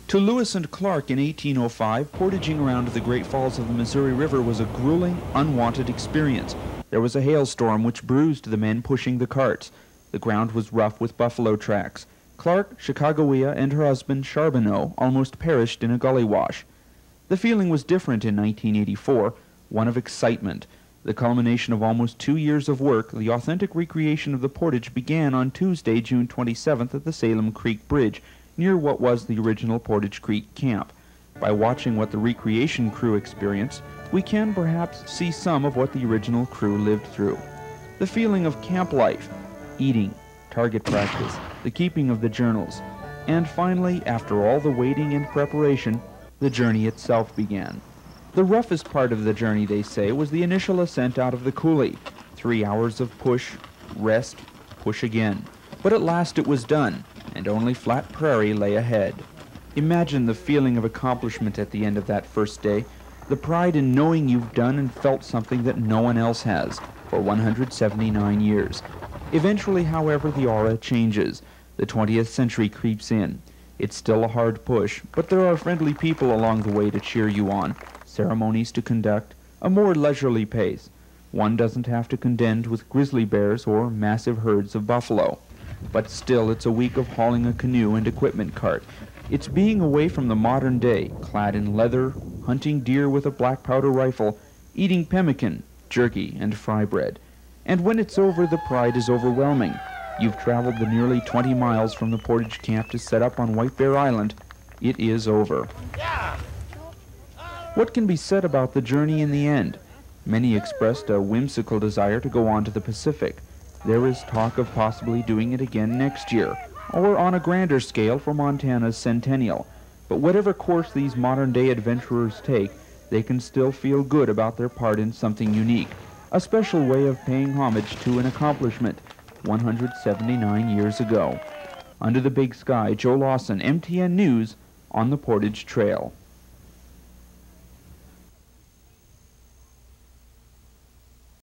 To Lewis and Clark in 1805, portaging around the Great Falls of the Missouri River was a grueling, unwanted experience. There was a hailstorm which bruised the men pushing the carts. The ground was rough with buffalo tracks. Clark, Chicagoia, and her husband, Charbonneau, almost perished in a gully wash. The feeling was different in 1984, one of excitement. The culmination of almost 2 years of work, the authentic recreation of the Portage began on Tuesday, June 27th at the Salem Creek Bridge, near what was the original Portage Creek camp. By watching what the recreation crew experienced, we can perhaps see some of what the original crew lived through. The feeling of camp life, eating, target practice, the keeping of the journals, and finally, after all the waiting and preparation, the journey itself began. The roughest part of the journey, they say, was the initial ascent out of the coulee. 3 hours of push, rest, push again. But at last it was done, and only flat prairie lay ahead. Imagine the feeling of accomplishment at the end of that first day, the pride in knowing you've done and felt something that no one else has for 179 years. Eventually, however, the aura changes. The 20th century creeps in. It's still a hard push, but there are friendly people along the way to cheer you on, ceremonies to conduct, a more leisurely pace. One doesn't have to contend with grizzly bears or massive herds of buffalo. But still, it's a week of hauling a canoe and equipment cart. It's being away from the modern day, clad in leather, hunting deer with a black powder rifle, eating pemmican, jerky, and fry bread. And when it's over, the pride is overwhelming. You've traveled the nearly 20 miles from the Portage camp to set up on White Bear Island. It is over. What can be said about the journey in the end? Many expressed a whimsical desire to go on to the Pacific. There is talk of possibly doing it again next year, or on a grander scale for Montana's centennial. But whatever course these modern-day adventurers take, they can still feel good about their part in something unique, a special way of paying homage to an accomplishment 179 years ago. Under the big sky, Joe Lawson, MTN News, on the Portage Trail.